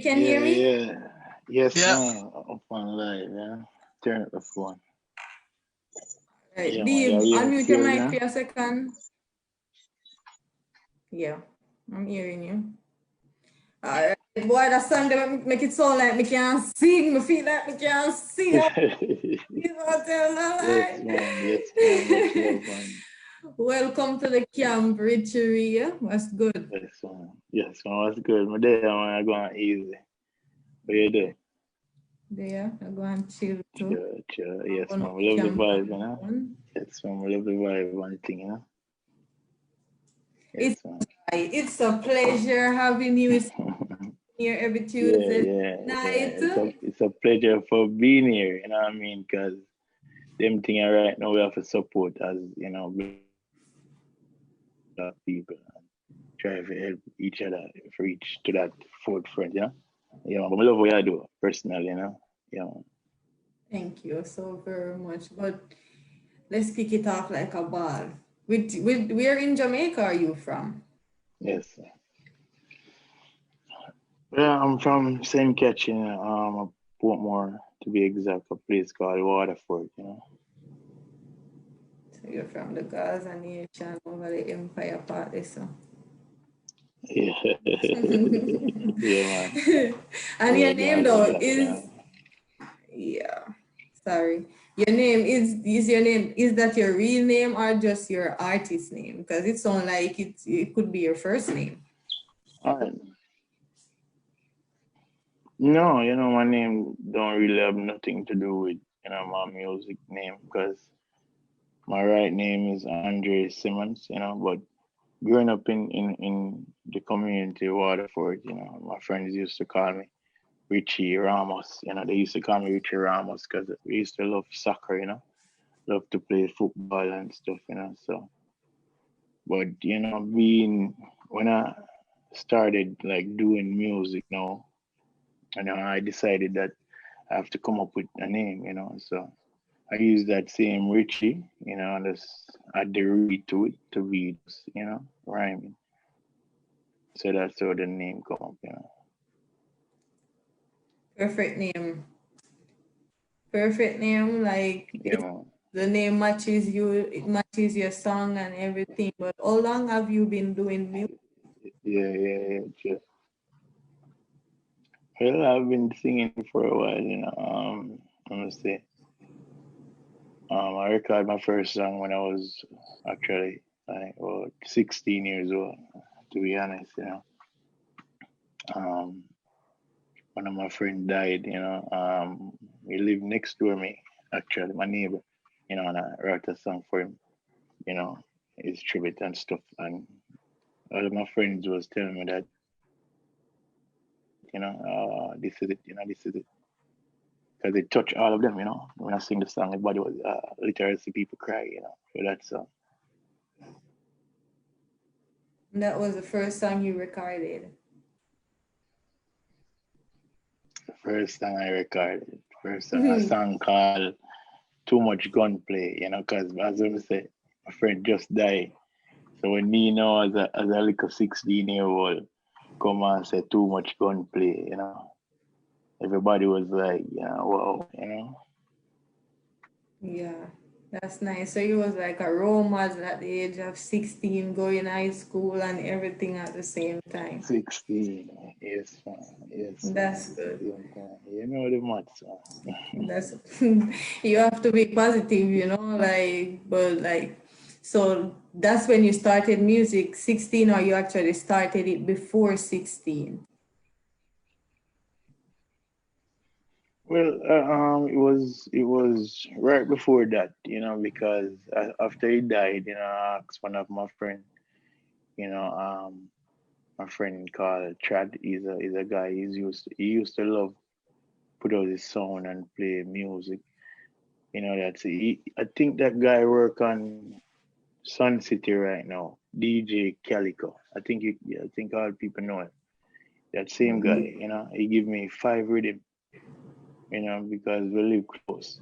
can hear me? Yeah. Yes, Yeah. man. Up on live, yeah. Turn up the phone. Right. Yeah, man. Dave, Yeah, unmute your clear mic now? for a second. Yeah, I'm hearing you. All right, boy, that song they make it sound like me can't sing. Me feel like me can't sing. You know what I'm Yes, man. Yes, man. Much love, man. Welcome to the camp, Richie Ree. What's good? Yes, man. Yes, man. That's good. My day, man, I'm going easy. What you do? There, I'm going to chill too. Sure. Yes, On man. We love the camp vibe, you know? on. Yes, man. We love the vibe and thing, you know? Yes, man. It's a pleasure having you here every Tuesday night. It's a pleasure for being here, you know what I mean? Because them thing right now we have to support as, you know, people and try to help each other reach to that forefront, you know? Yeah, but I love what I do personally, you know? Yeah. Thank you so very much. But let's kick it off like a ball. Where in Jamaica are you from? Yes. Well, I'm from St. Catherine, Portmore to be exact, a place called Waterford, you know? So you're from the Gaza nation over the Empire part, so. Yeah. Yeah, man. And Yeah, your name though yeah. yeah, sorry. Your name is your name, is that your real name or just your artist name? Because it sounds like it could be your first name. All right. No, you know, my name don't really have nothing to do with, you know, my music name because my right name is Andre Simmons, you know, but growing up in the community of Waterford, you know, my friends used to call me Richie Ramos, you know, they used to call me Richie Ramos because we used to love soccer, you know, love to play football and stuff, you know, so, but, you know, when I started like doing music now, you know, I decided that I have to come up with a name, you know. So I use that same Richie, you know, and just add the Ree to it to be, you know, rhyming. So that's how the name come up, you know. Perfect name. Perfect name, like Yeah, man. the name matches you, it matches your song and everything. But how long have you been doing music? Yeah, sure. Well, I've been singing for a while, you know. I'm gonna say, I recorded my first song when I was actually like 16 years old, to be honest, you know. Um, One of my friend died, you know. He lived next door me, actually, my neighbor, you know, and I wrote a song for him, you know, his tribute and stuff. And all of my friends was telling me that, you know, this is it, you know, this is it. Because it touched all of them, you know. When I sing the song, everybody was literally see people cry, you know, for that song. That was the first song you recorded. The first song I recorded, first song, a song called Too Much Gunplay, you know, because as I say, my friend just died. So when me know as a little 16-year-old come and say too much gunplay, you know, everybody was like, yeah, wow, you know. Yeah, that's nice. So you was like a role model at the age of 16, going high school and everything at the same time. 16, yes, man, yes, That's man. good. Same time. You know the maths, man. That's you have to be positive, but like, so that's when you started music, 16, or you actually started it before 16? Well, it was right before that, you know, because after he died, you know, I asked one of my friend, you know, my friend called Chad. He's a guy. He used to love put out his sound and play music. You know I think that guy work on Sun City right now. DJ Calico. I think all people know him. That same guy, you know, he give me 5 rhythm, you know, because we live close.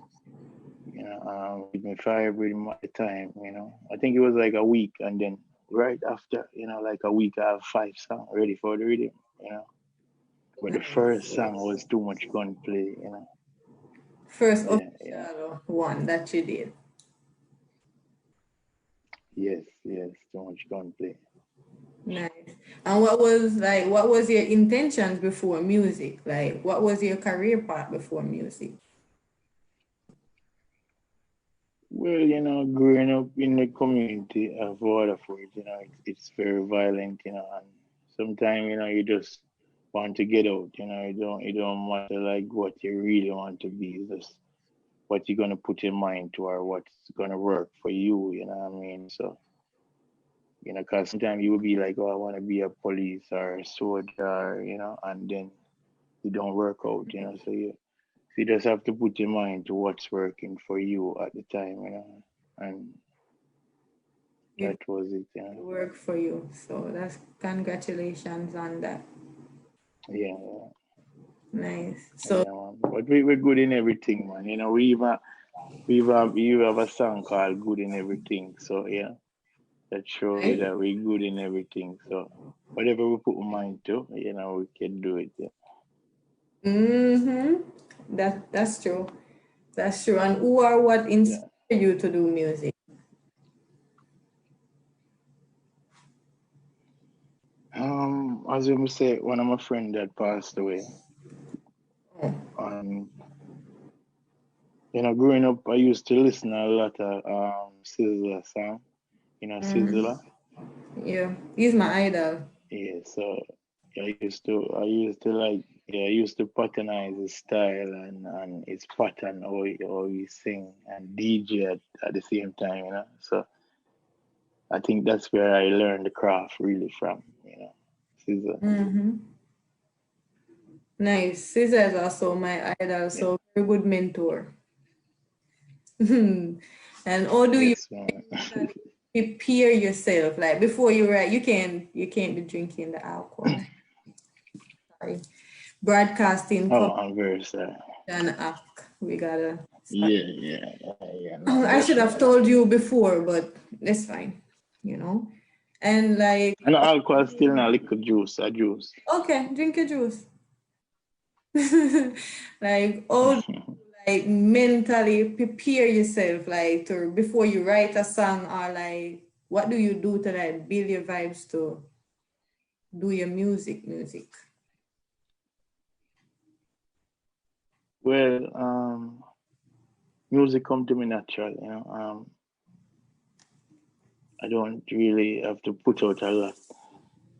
You know, give me 5 rhythm at the time, you know. I think it was like a week and then right after, you know, like a week I have 5 songs ready for the rhythm, you know. But the Nice. first song was too much gunplay, you know. First Yeah, yeah. official one that you did. Yes, yes, too much gunplay. Nice. And what was your intentions before music? Like what was your career path before music? Well, growing up in the community of Waterford, it's very violent, and sometimes, you just want to get out, you don't matter like what you really want to be, it's just what you're gonna put your mind to or what's gonna work for you, you know what I mean? So, because sometimes you will be like, oh, I want to be a police or a soldier, and then it don't work out, so you just have to put your mind to what's working for you at the time, and You that was it. it worked for you. So that's congratulations on that. Yeah, Nice. So yeah, man. But we're good in everything, man. We have a song called "Good in Everything," so yeah, that shows you nice. that we're good in everything. So whatever we put our mind to, we can do it. Yeah. Mm-hmm. That's true. That's true. And who or what Yeah. inspired you to do music? As you say, one of my friend that passed away, Oh. and growing up, I used to listen a lot of Sizzler song. Mm-hmm. Sizzler. Yeah. He's my idol. Yeah, so I used to patronize his style and his pattern, how he sing and DJ at the same time, So I think that's where I learned the craft really from, Caesar. Mm-hmm. Nice. Caesar is also my idol, Yeah. so very good mentor. And how do you Yes, man. mentally prepare yourself? Like before you write, you can't be drinking the alcohol. Sorry. Broadcasting Oh, I'm very sorry. an act. We gotta start. Yeah, yeah, yeah, no, I should have definitely. told you before, but that's fine, you know. And like, And alcohol still not liquor juice, a juice. okay, drink your juice. Like, all like mentally prepare yourself, like to before you write a song, or like, what do you do to like build your vibes to do your music? Well, music come to me natural, I don't really have to put out a lot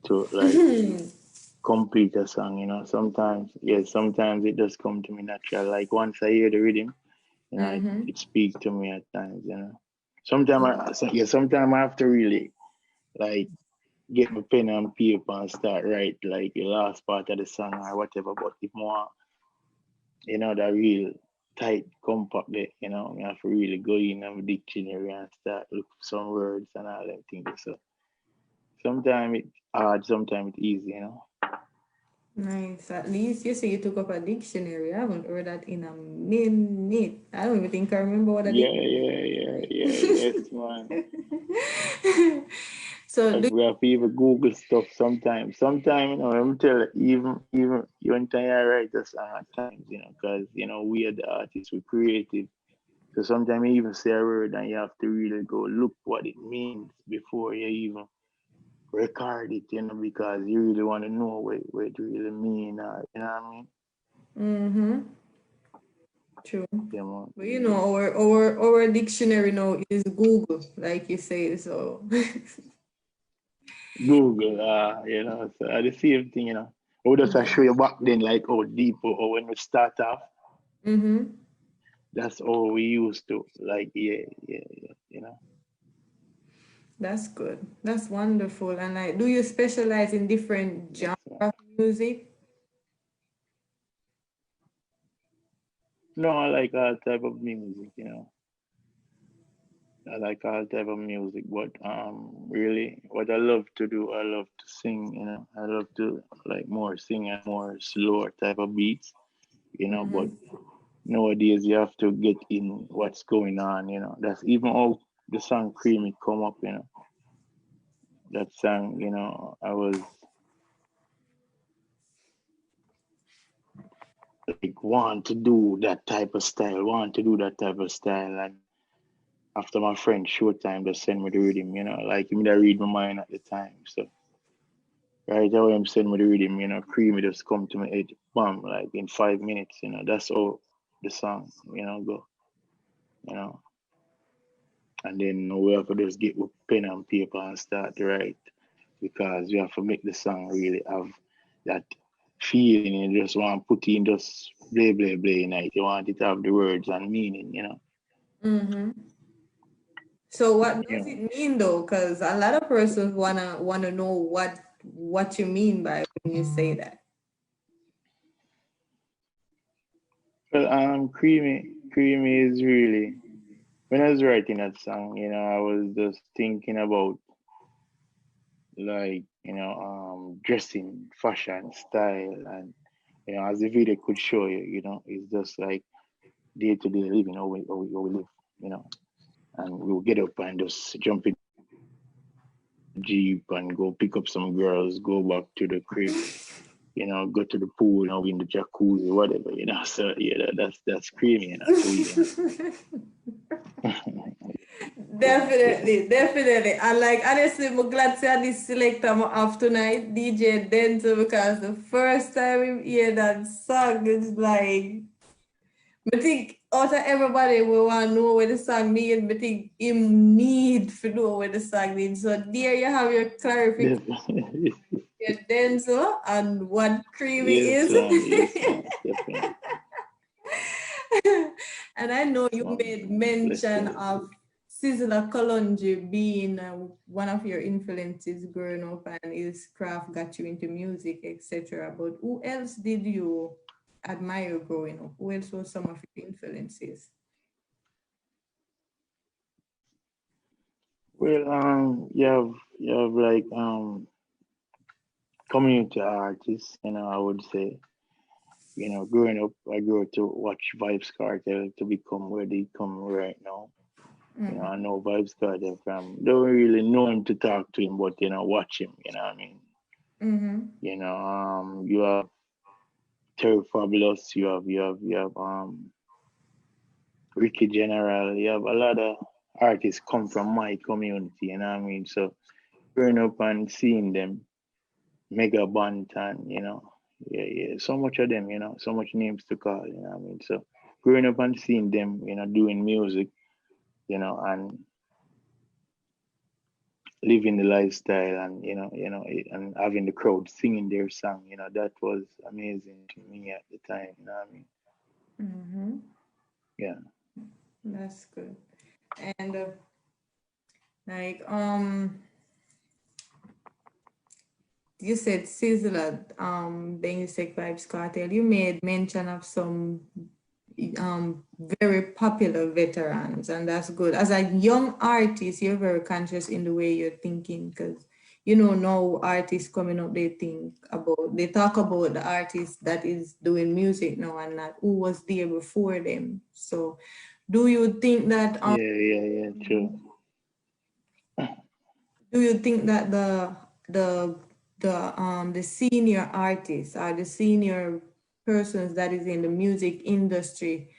to like complete a song, Sometimes, yes, sometimes it does come to me natural. Like once I hear the rhythm, Mm-hmm. it speaks to me at times. Sometimes I have to really like get my pen and paper and start write like the last part of the song or whatever. But if more, that real tight compact there, I have to really go in and dictionary and start look for some words and all them things. So sometimes it's hard, sometimes it's easy. Nice. At least you say you took up a dictionary. I haven't heard that in a minute. I don't even think I remember what a Yeah, dictionary yeah, yeah, yeah, yes, man. is. So do We have to even Google stuff sometimes. Sometimes, I'm telling you, even you entire writers at times, because we are the artists, we're creative. So sometimes you even say a word and you have to really go look what it means before you even record it, because you really want to know what it really mean, you know what I mean? mm-hmm. True. Yeah, man. But you know, our dictionary now is Google, like you say. So Google, so the same thing, I would just show you back then, like how deep or when we start off. mm-hmm. That's all we used to. Like, yeah, yeah, yeah. That's good. That's wonderful. And like, do you specialize in different Yes, genre man. of music? No, I like all type of music. I like all type of music, but really, what I love to do, I love to sing. I love to like more sing and more slower type of beats. But nowadays you have to get in what's going on. That's even how the song Creamy come up. That song, I was like want to do that type of style, want to do that type of style. And after my friend Showtime just send me the rhythm, like him that read my mind at the time. So right away him send me the rhythm, Creamy just come to my head, bam, like in 5 minutes, that's how the song, go, you know. And then we have to just get with pen and paper and start to write because you have to make the song really have that feeling. You just want to put in just blah blah blah in it. You want it to have the words and meaning. Mm-hmm. So what Yeah. does it mean though? Because a lot of persons wanna know what you mean by when you say that. Well, creamy is really when I was writing that song, I was just thinking about like dressing, fashion, style, and as the video could show you, it's just like day to day living, how we live, you know. And we'll get up and just jump in the Jeep and go pick up some girls, go back to the crib, go to the pool, in the jacuzzi, whatever, So yeah, that's creamy, to we, Definitely, definitely. And like honestly, I'm glad to have this selector of tonight, DJ Denzel, because the first time I hear that song, it's like I think out of everybody we want to know what the song mean, I think him need to know what the song means. So there you have your clarification, definitely. your Denzel, and what creamy Yes, is. man. Yes, man. Definitely. And I know you Man, made bless mention you. of Sizzla Kalonji being one of your influences growing up and his craft got you into music, etc. But who else did you admire growing up? Who else was some of your influences? Well, you have like community artists, I would say. Growing up, I grew up to watch Vibes Cartel to become where they come right now. I know Vibes Cartel from, don't really know him to talk to him, but, watch him, what I mean? Mm-hmm. You have Terry Fabulous, you have Ricky General, you have a lot of artists come from my community, what I mean? So growing up and seeing them, Mega Bantan, yeah, so much of them, so much names to call, what I mean? So growing up and seeing them, doing music, and living the lifestyle and and having the crowd singing their song, that was amazing to me at the time, what I mean? Mm-hmm. Yeah. That's good. And like you said Sizzler, then you said Vibes Cartel. You made mention of some very popular veterans, and that's good. As a young artist, you're very conscious in the way you're thinking because now artists coming up, they talk about the artist that is doing music now and not who was there before them. So do you think that Yeah, true. do you think that the the senior artists or the senior persons that is in the music industry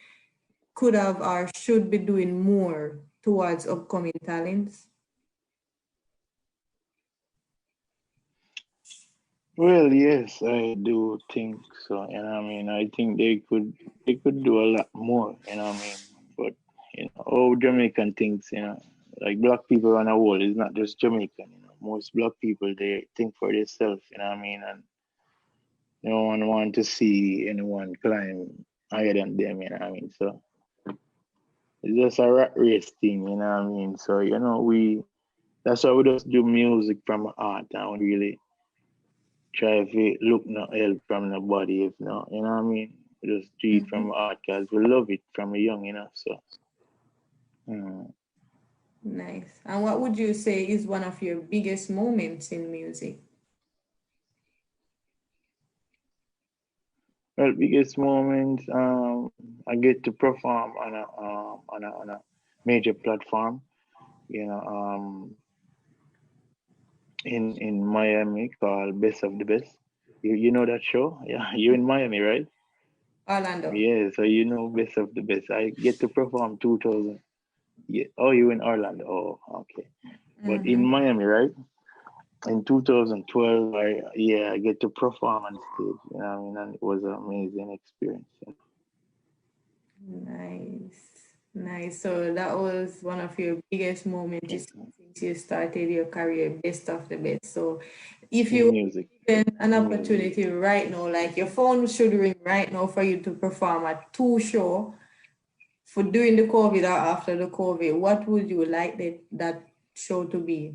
could have or should be doing more towards upcoming talents? Well, yes, I do think so. I mean, I think they could do a lot more. I mean, but all Jamaican thinks. Like black people on the whole is not just Jamaican. Most black people they think for themselves. What I mean, and no one want to see anyone climb higher than them. What I mean, so it's just a rat race thing. What I mean, so we that's why we just do music from art and we really try to look no help from nobody if no, what I mean? We just do it Mhm. from art because we love it from a young, so. Mm. Nice. And what would you say is one of your biggest moments in music? Well, biggest moment, I get to perform on a major platform, you know, um, in Miami called Best of the Best. You know that show? Yeah, you in Miami, right? Orlando. Yeah, so you know best of the best. I get to perform 2000. Yeah. Oh, you in Orlando? Oh, okay. But in Mm-hmm. Miami, right? In 2012, I get to perform on stage. You know what I mean? And it was an amazing experience. Nice. Nice. So that was one of your biggest moments Yes, since you started your career, best of the best. So if in you music. were given an In music. opportunity right now, like your phone should ring right now for you to perform at two show for during the COVID or after the COVID, what would you like that show to be?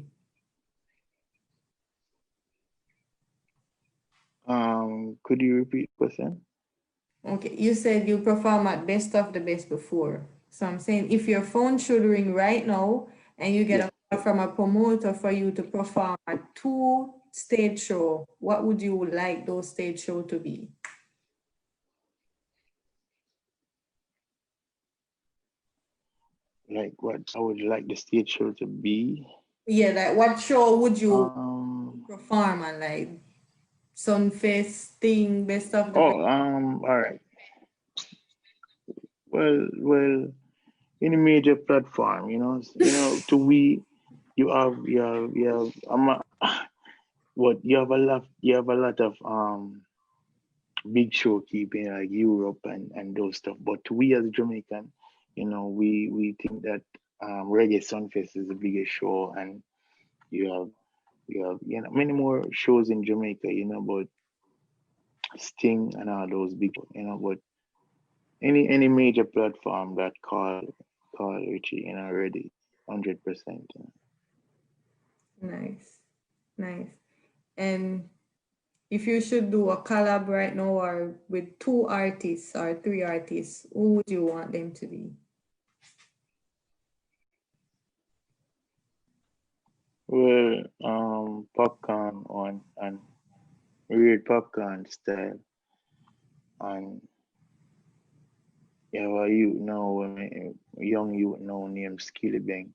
Could you repeat the question? Okay, you said you perform at best of the best before. So I'm saying if your phone should ring right now and you get Yeah. a call from a promoter for you to perform at two stage show, what would you like those stage show to be? Like what I would like the stage show to be. Yeah, like what show would you Um, perform on, like Sunfest thing, best of the best? oh, all right. Well, any major platform, to we, you have, what you have a lot of big show keeping like Europe and those stuff. But we as Jamaican, we think that Reggae Sunfest is the biggest show, and you have many more shows in Jamaica, but Sting and all those big, but any major platform that call Richie, ready, 100%. Nice, nice. And if you should do a collab right now or with two artists or three artists, who would you want them to be? Well, popcorn on and weird popcorn style, and yeah, well, young you know named Skilly Bang,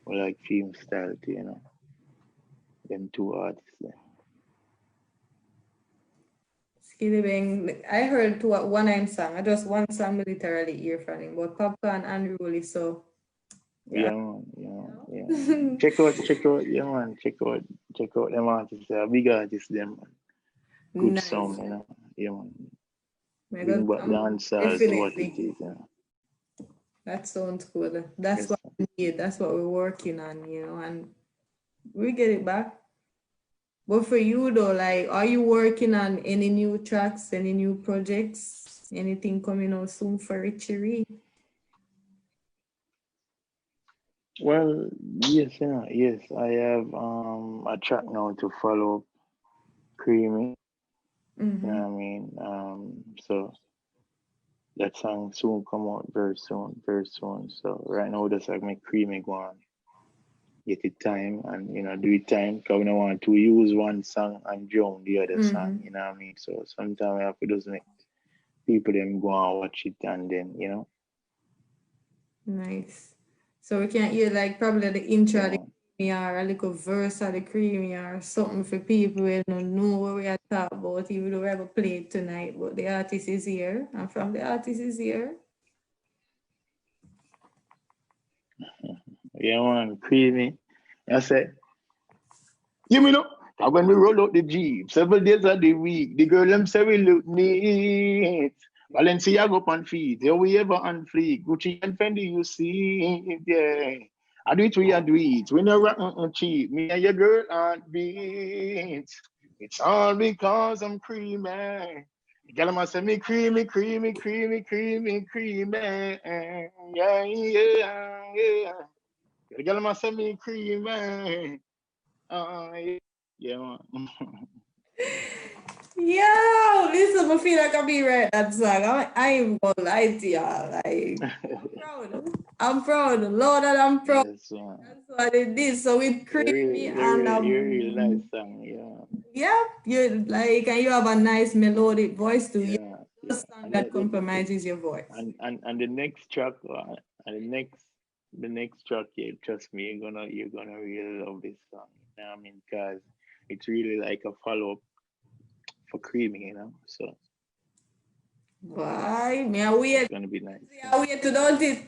or like film style, them two artists there. Skilly Bang, I heard two one name song. I just one song literally hear from him, but Popcorn and Rolly, so yeah. Yeah, man, yeah, man. Check out, yeah, man. Check out them artists. Big artists, them man. Good Nice. sound, yeah, man. I got Bring back dancehall to what it definitely. is. That sounds good. That's Yes. what we need. That's what we're working on, and we get it back. But for you though, like, are you working on any new tracks, any new projects, anything coming out soon for Richie Ree? Well, yes, yes. I have a track now to follow up, Creamy. You know Mm-hmm. what I mean? So that song soon come out very soon, very soon. So right now, just like my Creamy go on, get it time and do it time. Cause we don't want to use one song and drown the other song. Mm-hmm. You know what I mean? So sometimes we have to just make people them go and watch it and then Nice. So we can hear like probably the intro yeah, of the man. creamy or a little verse of the creamy or something for people who don't know what we are talking about, even though we haven't played tonight. But the artist is here, and from the artist is here. Yeah, man, Creamy. I said, you me know. And when we roll out the Jeep, 7 days of the week, the girl them say we look neat. Balenciaga up on feet, here we ever on fleek. Gucci and Fendi, you see, yeah. I do it, I do it. We never cheap. Me and your girl aren't beat. It's all because I'm creamy. The girl must say me creamy, creamy, creamy, creamy, creamy. Yeah, yeah, yeah. The girl must say me creamy. Yeah, man. Yo, listen, I feel like I be right that song. I ain't gonna lie to y'all. Like, I'm proud. I'm proud. Lord, that I'm proud. Yes, man. That's what it is. So with creamy and You're really nice song, yeah. yeah, you like, and you have a nice melodic voice too. Yeah, Yeah, a yeah. song And that compromises your voice. and the next track, and the next track, yeah, trust me, you're gonna really love this song. You know what I mean? Because it's really like a follow up for Creamy, So Bye. Me I It's wait. gonna be nice. I wait to don't it.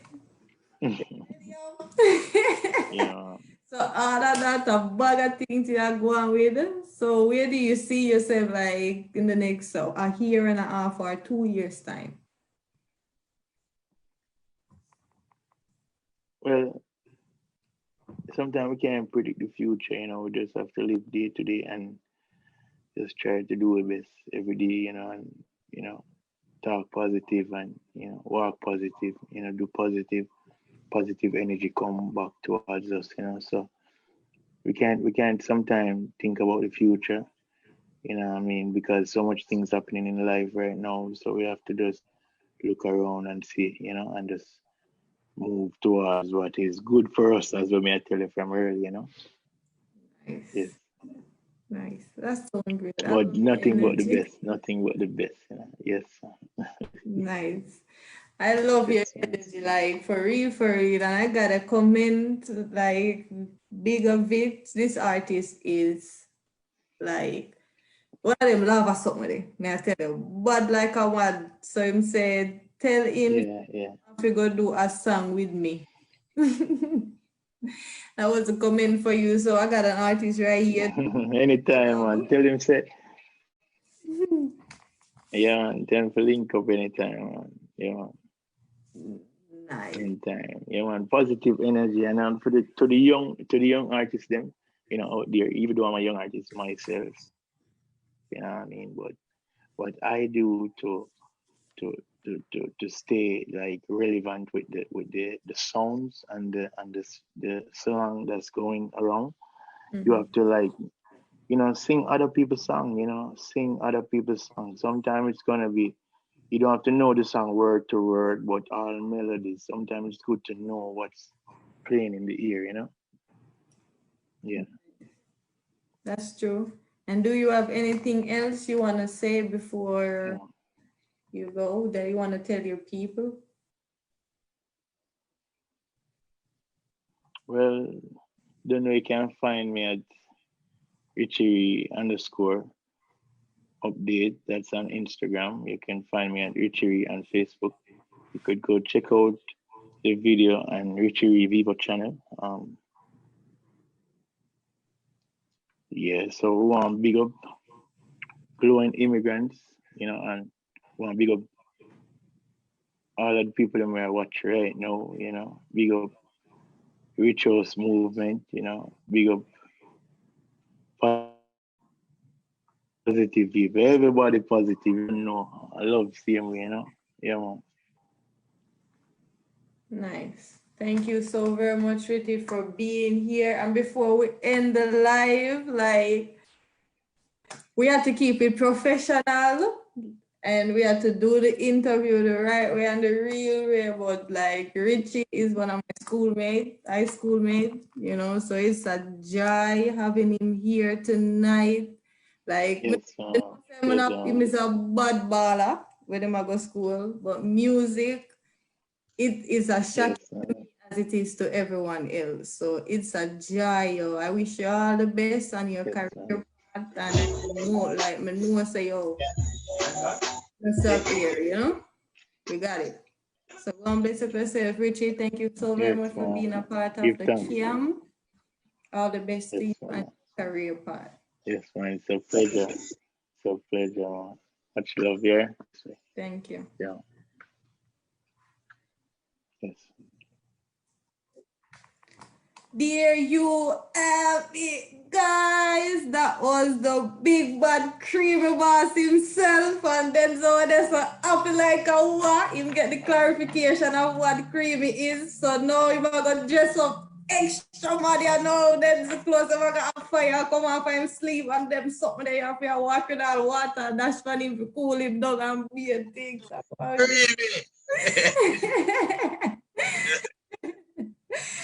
Yeah. So other than that, a bag of things you are going with. So where do you see yourself like in the next a year and a half or 2 years time? Well, sometimes we can't predict the future, we just have to live day to day and just try to do our best every day, and you know, talk positive and walk positive, do positive energy come back towards us. So we can't sometimes think about the future, what I mean, because so much things happening in life right now. So we have to just look around and see, and just move towards what is good for us, as we may tell you from earlier. Yes. Nice. Nice. That's so great. I But love your nothing but the energy. best. Nothing but the best. Yes. Nice. I love your Yes. energy, like for real, for real. And I gotta comment, like, big of it. This artist is like one of them love or something. May I tell you? But like I want, so him said, tell him Yeah. Yeah. if you go do a song with me. That was a comment for you. So I got an artist right here. Anytime, man. Love. Tell him say, yeah, man. Tell him to link up anytime, man. Yeah, man. Nice. Anytime. Yeah, man. Positive energy, and for the young artists, them, out there. Even though I'm a young artist myself, what I mean. But what I do to to stay like relevant with the sounds and the song that's going around. You Mhm. have to like sing other people's song. Sing other people's song. Sometimes it's gonna be you don't have to know the song word to word, but all melodies. Sometimes it's good to know what's playing in the ear. Yeah. That's true. And do you have anything else you want to say before Yeah. you go that you want to tell your people? Well, don't know. You can find me at Richie_update. That's on Instagram. You can find me at Richie on Facebook. You could go check out the video on Richie Vivo channel. Yeah, so we want to big up glowing immigrants, and we want to big up all of the people that we are watching right now, big up rituals movement, big up positive people, everybody positive, I love seeing we. Yeah, man. Nice. Thank you so very much, Riti, for being here. And before we end the live, like we have to keep it professional and we have to do the interview the right way and the real way. But like Richie is one of my schoolmates, high schoolmate, so it's a joy having him here tonight. Like, Yes, I'm not pleasure. him is a bad baller when him I go school, but music, it is a shock Yes, as it is to everyone else. So it's a joy. Yo. I wish you all the best on your yes, career path. And I know, like, me know, say, yo, yourself here, We got it. So go and bless up yourself, Richie. Thank you so very yes, much for being a part of give the thanks. camp. All the best to Yes, you and career path. yes, man. It's a pleasure. It's a pleasure, man. Much love here. Thank you. Yeah, yes. There you have it, guys. That was the big bad creamy boss himself. And then so there's so happy like a what? Him get the clarification of what creamy is. So now if I gonna dress up extra mad, then the clothes if I got fire, come off him sleep and them something they have to walk with all water. That's for him to cool him down and be a thing. So,